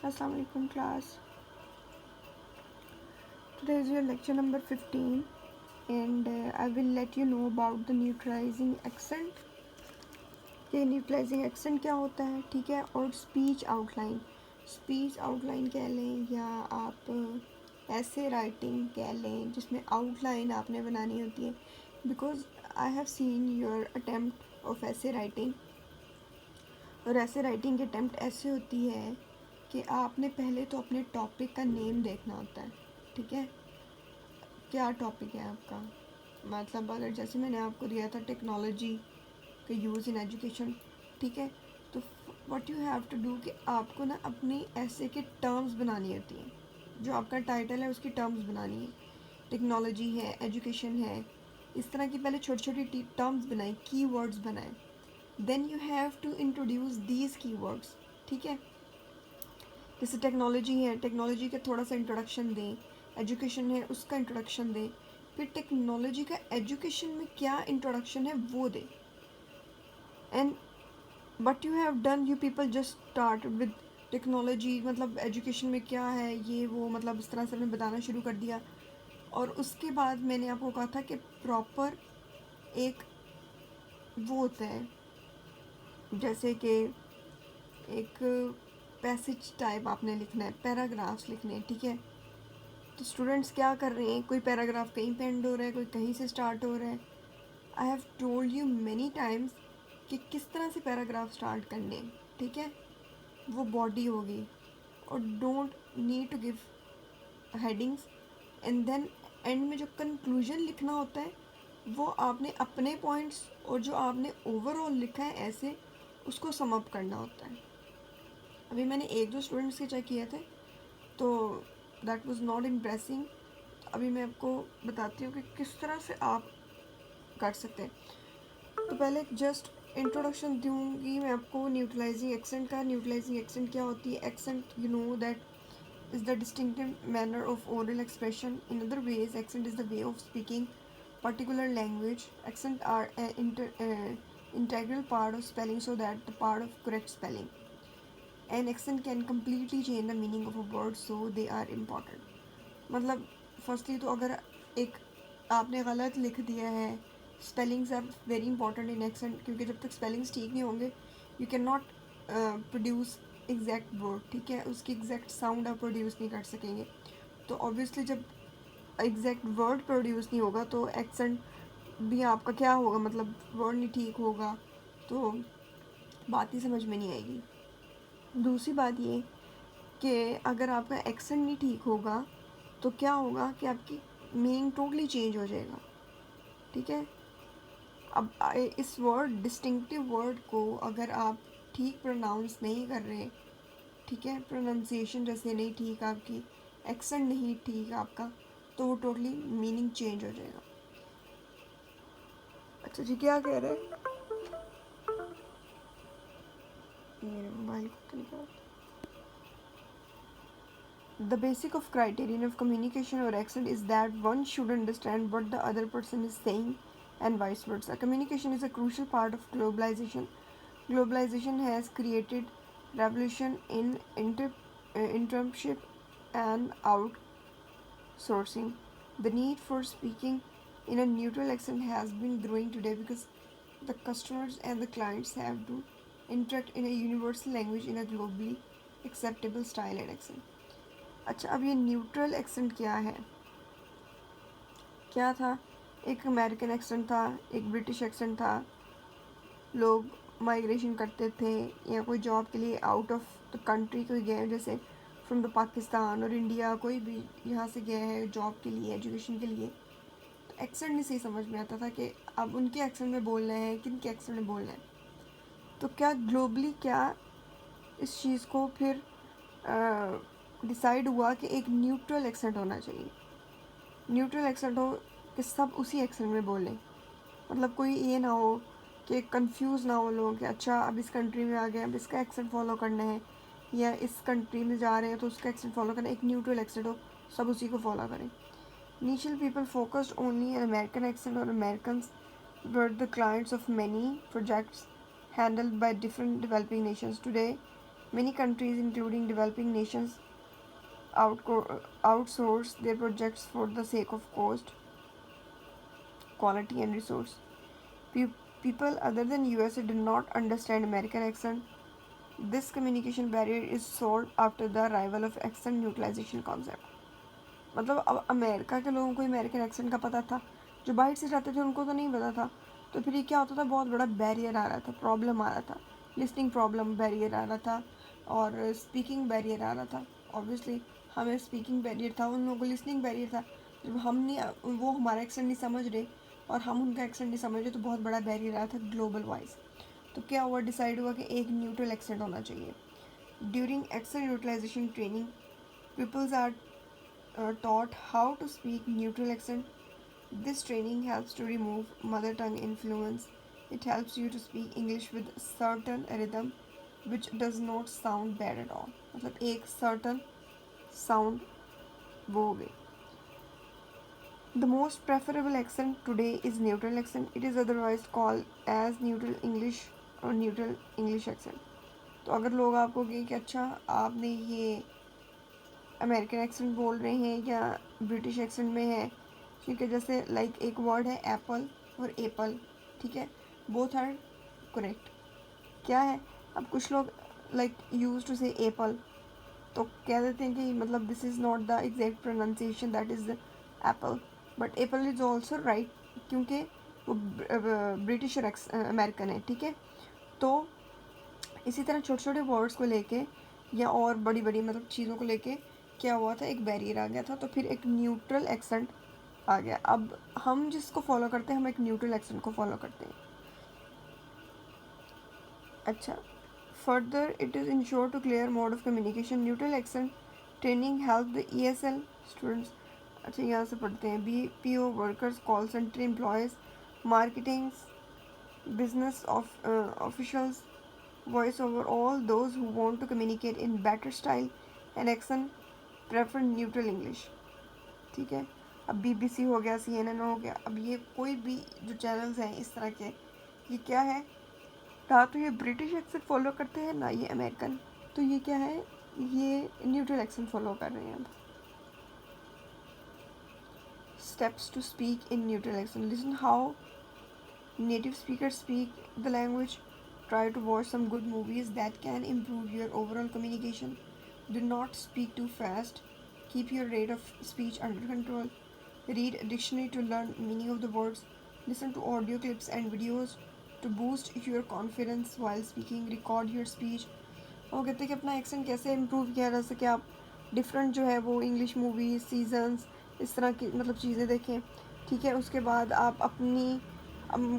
Assalamu alaikum class. Today is your lecture number 15 and I will let you know about the neutralizing accent. ये neutralising accent क्या होता है, ठीक है, और स्पीच आउटलाइन कह लें या आप ऐसे राइटिंग कह लें जिसमें आउटलाइन आपने बनानी होती है। Because I have seen your attempt of ऐसे राइटिंग, और ऐसे राइटिंग की अटेम्प्ट ऐसे होती है कि आपने पहले तो अपने टॉपिक का नेम देखना होता है, ठीक है, क्या टॉपिक है आपका। मतलब अगर जैसे मैंने आपको दिया था टेक्नोलॉजी का यूज़ इन एजुकेशन, ठीक है, तो what you have to do कि आपको ना अपनी ऐसे के टर्म्स बनानी होती हैं, जो आपका टाइटल है उसकी टर्म्स बनानी है। टेक्नोलॉजी है, एजुकेशन है, इस तरह की पहले छोटी छोटी टर्म्स बनाए, की वर्ड्स बनाए, then you have to introduce these key words, ठीक है। जैसे टेक्नोलॉजी है, टेक्नोलॉजी का थोड़ा सा इंट्रोडक्शन दें, एजुकेशन है उसका इंट्रोडक्शन दें, फिर टेक्नोलॉजी का एजुकेशन में क्या इंट्रोडक्शन है वो दें। And but you have done, you people just start with technology, मतलब एजुकेशन में क्या है ये वो, मतलब इस तरह से हमने बताना शुरू कर दिया। और उसके बाद मैंने आपको कहा था कि प्रॉपर एक वो होता है, जैसे कि एक पैसेज टाइप आपने लिखना है, पैराग्राफ्स लिखने हैं, ठीक है। तो स्टूडेंट्स क्या कर रहे हैं, कोई पैराग्राफ कहीं पे एंड हो रहा है, कोई कहीं से स्टार्ट हो रहा है। I have told you many times कि किस तरह से पैराग्राफ स्टार्ट करने, ठीक है, वो बॉडी होगी। और don't need to give headings, and then end में जो कंक्लूजन लिखना होता है वो आपने अपने पॉइंट्स और जो आपने ओवरऑल लिखा है ऐसे उसको सम अप करना होता है। अभी मैंने एक दो स्टूडेंट्स के चेक किए थे तो दैट वाज नॉट इम्प्रेसिंग। अभी मैं आपको बताती हूँ कि किस तरह से आप कर सकते हैं। तो पहले जस्ट इंट्रोडक्शन दूंगी मैं आपको न्यूट्रलाइजिंग एक्सेंट का। न्यूट्रलाइजिंग एक्सेंट क्या होती है? Accent, you know that is the distinctive manner of oral expression. In other ways, accent is the way of speaking particular language. Accent are an integral part of spelling, so that the part of correct spelling. An accent can completely change the meaning of a word, so they are important. मतलब firstly तो अगर एक आपने गलत लिख दिया है, spellings are very important in accent, क्योंकि जब तक स्पेलिंग्स ठीक नहीं होंगे you can not produce exact word, ठीक है, उसकी एग्जैक्ट साउंड आप प्रोड्यूस नहीं कर सकेंगे। तो ऑब्वियसली जब एग्जैक्ट वर्ड प्रोड्यूस नहीं होगा तो एक्सेंट भी आपका क्या होगा, मतलब वर्ड नहीं ठीक होगा तो बात ही समझ में नहीं आएगी। दूसरी बात ये कि अगर आपका एक्सेंट नहीं ठीक होगा तो क्या होगा कि आपकी मीनिंग टोटली चेंज हो जाएगा, ठीक है। अब इस वर्ड डिस्टिंक्टिव वर्ड को अगर आप ठीक प्रोनाउंस नहीं कर रहे, ठीक है, प्रोनाउंसिएशन जैसे नहीं ठीक आपकी, एक्सेंट नहीं ठीक आपका, तो वो टोटली मीनिंग चेंज हो जाएगा। अच्छा जी, क्या कह रहे हैं? मेरे मोबाइल को निकाल। The basic of criterion of communication or accent is that one should understand what the other person is saying and vice versa. Communication is a crucial part of globalization. Globalization has created revolution in internship and outsourcing. The need for speaking in a neutral accent has been growing today because the customers and the clients have to interact in a universal language in a globally acceptable style and accent. अच्छा, अब ये neutral accent क्या है? क्या था? एक American accent था, एक ब्रिटिश एक्सेंट था। लोग माइग्रेशन करते थे या कोई जॉब के लिए आउट ऑफ द कंट्री कोई गए, जैसे फ्रॉम द पाकिस्तान और इंडिया, कोई भी यहाँ से गया है जॉब के लिए, एजुकेशन के लिए, तो एक्सेंट नहीं सही समझ में आता था कि अब उनके एक्सेंट में बोलना है, किन के एक्सेंट में बोलना है। तो क्या ग्लोबली क्या इस चीज़ को फिर डिसाइड हुआ कि एक न्यूट्रल एक्सेंट होना चाहिए। न्यूट्रल एक्सेंट हो कि सब उसी एक्सेंट में बोलें, मतलब कोई ये ना हो कि कंफ्यूज ना हो लोग कि अच्छा अब इस कंट्री में आ गए अब इसका एक्सेंट फॉलो करना है, या इस कंट्री में जा रहे हैं तो उसका एक्सेंट फॉलो करना है। एक न्यूट्रल एक्सेंट हो, सब उसी को फॉलो करें। Initial people focused only an American accent और American were the clients of many projects handled by different developing nations. Today, Many countries, including developing nations, outsource their projects for the sake of cost, quality, and resource. People other than USA do not understand American accent. This communication barrier is solved after the arrival of accent neutralization concept. मतलब अब America के लोगों को American accent का पता था, जो बाहर से जाते थे उनको तो नहीं पता था। तो फिर ये क्या होता था, बहुत बड़ा बैरियर आ रहा था, प्रॉब्लम आ रहा था, लिसनिंग प्रॉब्लम बैरियर आ रहा था और स्पीकिंग बैरियर आ रहा था। ऑब्वियसली हमें स्पीकिंग बैरियर था, उन लोगों को लिसनिंग बैरियर था। जब हम नहीं, वो हमारा एक्सेंट नहीं समझ रहे और हम उनका एक्सेंट नहीं समझ रहे, तो बहुत बड़ा बैरियर आया था ग्लोबल वाइज। तो क्या हुआ, डिसाइड हुआ कि एक न्यूट्रल एक्सेंट होना चाहिए। During accent utilization training, peoples are taught how to speak neutral accent. This training helps to remove mother tongue influence. It helps you to speak English with certain rhythm which does not sound bad at all. मतलब एक certain sound वो हो गई. The most preferable accent today is neutral accent. It is otherwise called as neutral English or neutral English accent. तो अगर लोग आपको कहें कि अच्छा आपने ये अमेरिकन एक्सेंट बोल रहे हैं या ब्रिटिश एक्सेंट में है, ठीक है, जैसे लाइक एक वर्ड है एप्पल और एप्पल, ठीक है, बोथ आर करेक्ट। क्या है, अब कुछ लोग लाइक यूज टू से एप्पल, तो कह देते हैं कि मतलब this is not the exact pronunciation, that is Apple, but Apple is also right क्योंकि वो ब्रिटिश और अमेरिकन है, ठीक है। तो इसी तरह छोटे छोटे वर्ड्स को लेके या और बड़ी बड़ी मतलब चीज़ों को लेके क्या हुआ था, एक बैरियर आ गया था, तो फिर एक न्यूट्रल एक्सेंट आ गया। अब हम जिसको फॉलो करते हैं, हम एक न्यूट्रल एक्सेंट को फॉलो करते हैं। अच्छा, further it is insure to clear mode of communication. Neutral accent training help the ESL students. अच्छा, यहाँ से पढ़ते हैं, BPO workers, call centre employees, marketing, business officials, voice over, all those who want to communicate in better style and accent prefer neutral English, ठीक है। अब BBC हो गया, CNN हो गया, अब ये कोई भी जो चैनल्स हैं इस तरह के, ये क्या है, ना तो ये ब्रिटिश एक्सेंट फॉलो करते हैं ना ये अमेरिकन, तो ये क्या है, ये न्यूट्रल एक्सेंट फॉलो कर रहे हैं। अब steps to speak in neutral accent, listen how native speakers speak the language. Try to watch some good movies that can improve your overall communication. Do not speak too fast. Keep your rate of speech under control. Read a dictionary to learn meaning of the words. Listen to audio clips and videos to boost your confidence while speaking. Record your speech. वो कहते हैं कि अपना accent कैसे improve किया जा सके, आप डिफरेंट जो है वो इंग्लिश मूवीज, सीजन्स, इस तरह की मतलब चीज़ें देखें, ठीक है। उसके बाद आप अपनी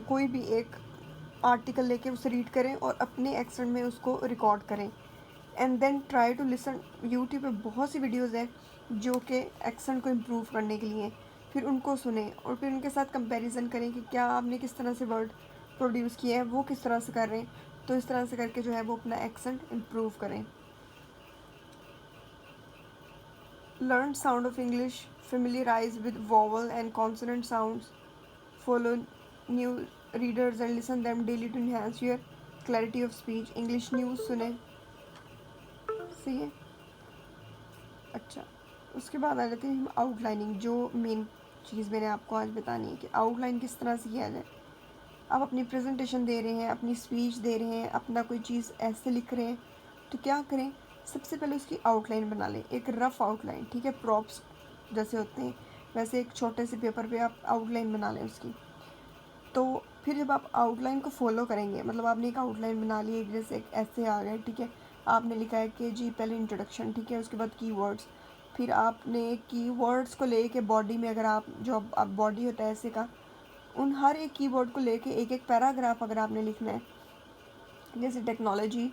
कोई भी एक आर्टिकल लेके उसे रीड करें और अपने एक्सेंट में उसको रिकॉर्ड करें, and then try to listen. YouTube पे बहुत सी वीडियोस हैं जो कि एक्सेंट को इम्प्रूव करने के लिए, फिर उनको सुने और फिर उनके साथ कंपैरिजन करें कि क्या आपने किस तरह से वर्ड प्रोड्यूस किया है, वो किस तरह से कर रहे हैं, तो इस तरह से करके जो है वो अपना एक्सेंट इम्प्रूव करें। Learn sound of English, familiarize with vowel and consonant sounds, follow new readers and listen them daily to enhance your clarity of speech. English news सुने, सही है। अच्छा, उसके बाद आ जाते हैं हम आउटलाइनिंग, जो मेन चीज़ मैंने आपको आज बतानी है कि आउटलाइन किस तरह से किया जाए। आप अपनी प्रेजेंटेशन दे रहे हैं, अपनी स्पीच दे रहे हैं, अपना कोई चीज़ ऐसे लिख रहे हैं, तो क्या करें, सबसे पहले उसकी आउटलाइन बना लें, एक रफ़ आउटलाइन, ठीक है। प्रॉप्स जैसे होते हैं वैसे एक छोटे से पेपर पे आप आउटलाइन बना लें उसकी। तो फिर जब आप आउटलाइन को फॉलो करेंगे, मतलब आपने एक आउटलाइन बना ली, एक जैसे एक ऐसे आ गया, ठीक है, आपने लिखा है कि जी पहले इंट्रोडक्शन, ठीक है, उसके बाद कीवर्ड्स, फिर आपने कीवर्ड्स को लेके बॉडी में, अगर आप जो आप बॉडी होता है ऐसे का, उन हर एक कीवर्ड को लेके एक एक पैराग्राफ अगर आपने लिखना है, जैसे टेक्नोलॉजी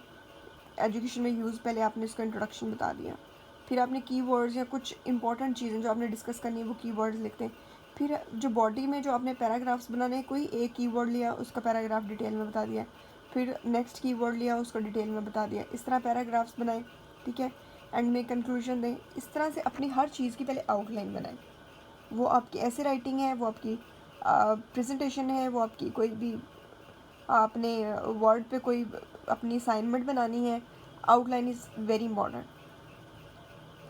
एजुकेशन में यूज़, पहले आपने उसका इंट्रोडक्शन बता दिया, फिर आपने कीवर्ड्स या कुछ इंपॉर्टेंट चीज़ें जो आपने डिस्कस करनी है वो कीवर्ड्स लिखते हैं, फिर जो बॉडी में जो आपने पैराग्राफ्स बनाने हैं, कोई एक कीवर्ड लिया उसका पैराग्राफ डिटेल में बता दिया, फिर नेक्स्ट कीवर्ड लिया उसको डिटेल में बता दिया, इस तरह पैराग्राफ्स बनाएं, ठीक है, एंड में कंक्लूजन दें। इस तरह से अपनी हर चीज़ की पहले आउटलाइन बनाएं। वो आपकी ऐसे राइटिंग है, वो आपकी प्रेजेंटेशन है, वो आपकी कोई भी आपने वर्ड पे कोई अपनी असाइनमेंट बनानी है, outline is very important.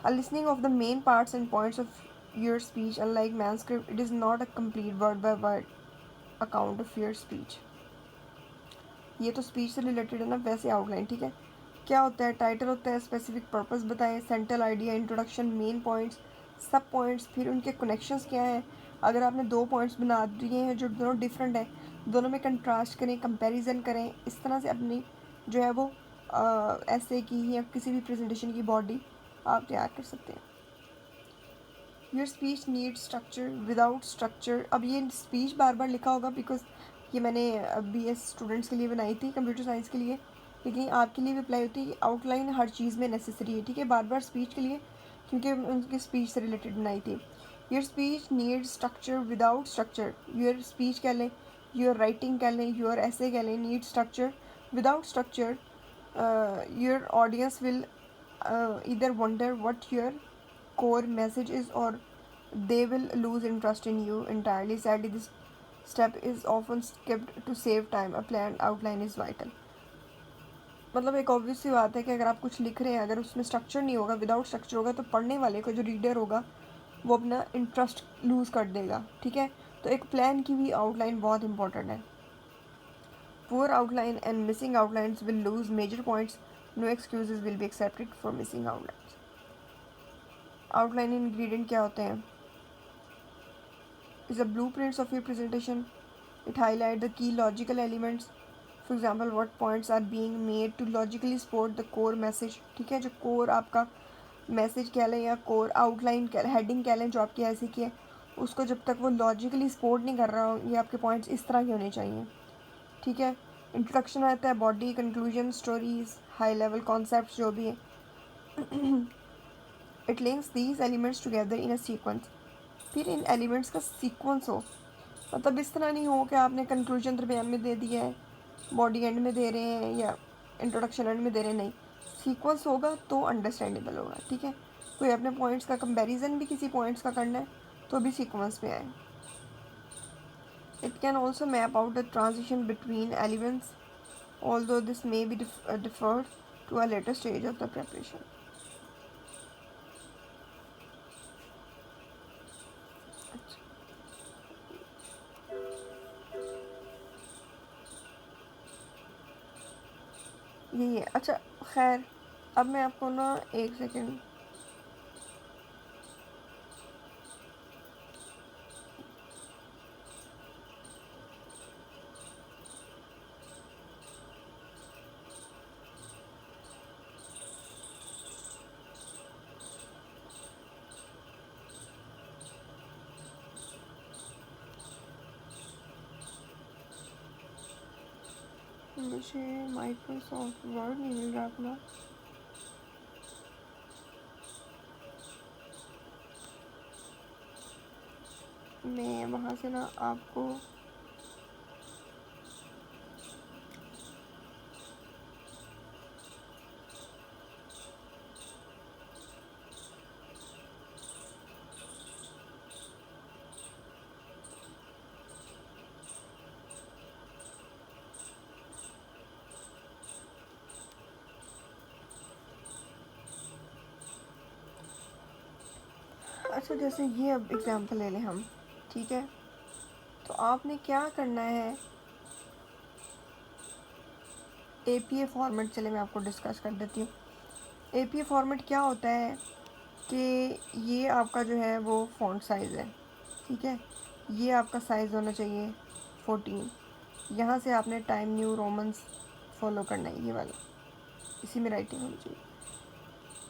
A listening of the main parts and points of your speech, unlike manuscript, it is not a complete word by word account of your speech. ये तो speech से related है ना, वैसे outline, ठीक है। क्या होता है, टाइटल होता है, स्पेसिफिक पर्पस बताएं, central idea, introduction, main points, सब पॉइंट्स, फिर उनके कनेक्शंस क्या हैं। अगर आपने 2 पॉइंट्स बना दिए हैं जो दोनों डिफरेंट है, दोनों में कंट्रास्ट करें, कंपैरिजन करें, इस तरह से अपनी जो है वो ऐसे की या किसी भी प्रेजेंटेशन की बॉडी आप तैयार कर सकते हैं। Your speech need structure, without structure, अब ये स्पीच बार बार लिखा होगा बिकॉज ये मैंने BS स्टूडेंट्स के लिए बनाई थी, कंप्यूटर साइंस के लिए, लेकिन आपके लिए भी अप्लाई होती है। आउटलाइन हर चीज़ में नेसेसरी है, ठीक है, बार बार स्पीच के लिए, क्योंकि उनकी स्पीच से रिलेटेड बनाई थी। Your speech need structure, without structure, your speech कह लें, योर राइटिंग कह लें, योर ऐसे कह लें, need structure, without structure your audience will either wonder what your core message is, or they will lose interest in you entirely. Sadly, this step is often skipped to save time. A planned outline is vital. मतलब एक obvious सी बात है कि अगर आप कुछ लिख रहे हैं, अगर उसमें स्ट्रक्चर नहीं होगा, विदाउट स्ट्रक्चर होगा, तो पढ़ने वाले को, जो रीडर होगा, वो अपना इंटरेस्ट लूज़ कर देगा, ठीक है। तो एक प्लान की भी आउटलाइन बहुत इंपॉर्टेंट है। Poor outline and missing outlines will lose major points. No excuses will be accepted for missing outlines. Outline ingredient क्या होते हैं? Is the blueprints of your presentation. It highlights the key logical elements. For example, what points are being made to logically support the core message. ठीक है, जो core आपका message कह लें या कोर आउटलाइन हेडिंग कह लें, जो आपकी ऐसी की है, उसको जब तक वो लॉजिकली सपोर्ट नहीं कर रहा हो, ये आपके पॉइंट्स इस तरह के होने चाहिए, ठीक है। इंट्रोडक्शन आता है, body, conclusion, stories, high level concept जो भी है। It links these elements together in a sequence. फिर इन एलिमेंट्स का सीक्वेंस हो, मतलब इस तरह नहीं हो कि आपने कंक्लूजन दरमियान में दे दिया है, बॉडी एंड में दे रहे हैं, या इंट्रोडक्शन एंड में दे रहे हैं, नहीं, सीक्वेंस होगा तो अंडरस्टैंडेबल होगा, ठीक है। कोई अपने पॉइंट्स का कंपैरिजन भी किसी पॉइंट्स का करना है तो भी सीक्वेंस में आए। It can also map out the transition between elements, although this may be deferred to a later stage of the preparation. यही है। अच्छा, खैर, अब मैं आपको ना एक सेकेंड, मुझे माइक्रोसॉफ्ट वर्ड नहीं मिल रहा अपना। मैं वहाँ से ना आपको अच्छा, जैसे ये अब एग्जांपल ले लें हम, ठीक है। तो आपने क्या करना है, APA फॉर्मेट, चले मैं आपको डिस्कस कर देती हूँ। APA फॉर्मेट क्या होता है कि ये आपका जो है वो फ़ॉन्ट साइज़ है, ठीक है। ये आपका साइज़ होना चाहिए 14। यहाँ से आपने टाइम न्यू रोमन्स फॉलो करना है, ये वाला, इसी में राइटिंग होनी चाहिए।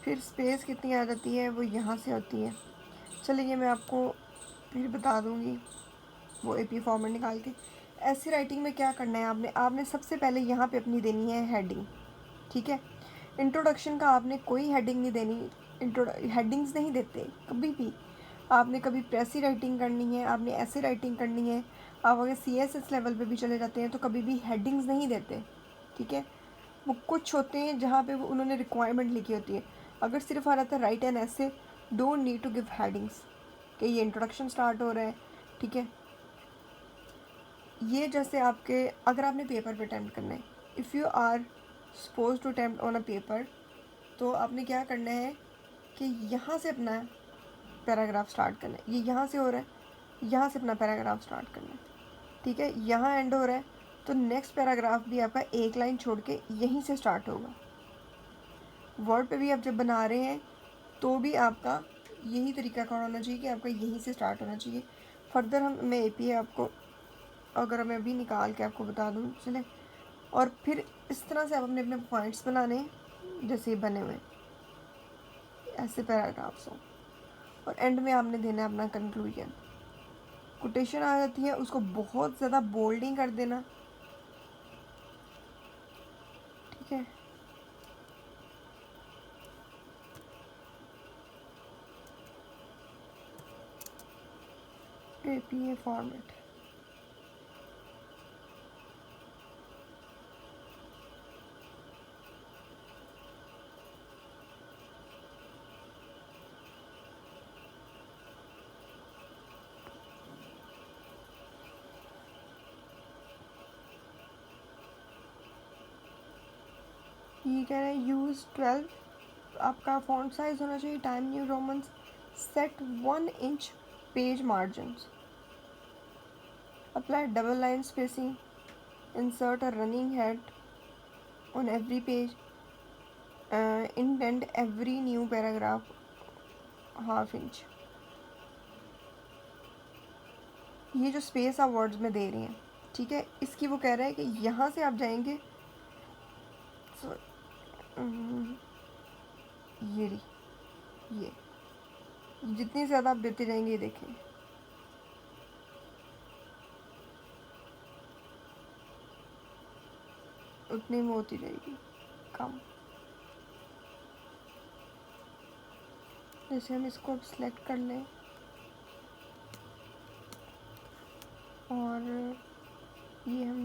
फिर स्पेस कितनी आ जाती है, वो यहाँ से होती है। चलिए ये मैं आपको फिर बता दूँगी वो APA फॉर्मेट निकाल के। ऐसी राइटिंग में क्या करना है, आपने सबसे पहले यहाँ पे अपनी देनी है हेडिंग, ठीक है। इंट्रोडक्शन का आपने कोई हेडिंग नहीं देनी, हेडिंग्स नहीं देते कभी भी। आपने कभी प्रेसी राइटिंग करनी है, आपने ऐसी राइटिंग करनी है, आप अगर CSS लेवल पे भी चले जाते हैं तो कभी भी हेडिंग्स नहीं देते, ठीक है। वो कुछ होते हैं जहाँ पे वो उन्होंने रिक्वायरमेंट लिखी होती है। अगर सिर्फ आ रहा था write an essay, don't need to give headings कि ये इंट्रोडक्शन स्टार्ट हो रहा है, ठीक है। ये जैसे आपके, अगर आपने पेपर पे अटेम्प्ट करना है, if you are suppose to attempt on a paper, तो आपने क्या करना है कि यहाँ से अपना पैराग्राफ स्टार्ट करना है। ये यहाँ से हो रहा है, यहाँ से अपना पैराग्राफ स्टार्ट करना है, ठीक है। यहाँ एंड हो रहा है तो नेक्स्ट पैराग्राफ भी आपका एक लाइन छोड़ के यहीं से स्टार्ट होगा। वर्ड पे भी आप जब बना रहे हैं तो भी आपका यही तरीका का होना चाहिए कि आपका यहीं से स्टार्ट होना चाहिए। फर्दर मैं एपीए आपको अगर मैं अभी निकाल के आपको बता दूँ चले, और फिर इस तरह से आप अपने अपने पॉइंट्स बनाने हैं जैसे ये बने हुए ऐसे पैराग्राफ्स हों, और एंड में आपने देना है अपना कंक्लूजन। कोटेशन आ जाती है, उसको बहुत ज़्यादा बोल्डिंग कर देना, ठीक है। एपीए फॉर्मेट, ये कह रहे हैं यूज़ 12, आपका फॉन्ट साइज होना चाहिए time new Roman, set 1 inch page margins, apply double line spacing, insert a running head on every page, indent every new paragraph half inch। ये जो स्पेस आप वर्ड्स में दे रही हैं, ठीक है, इसकी वो कह रहा है कि यहाँ से आप जाएंगे ये रही, ये जितनी ज़्यादा आप देते जाएंगे ये देखें उतनी में होती जाएगी कम। जैसे हम इसको सिलेक्ट कर लें और ये हम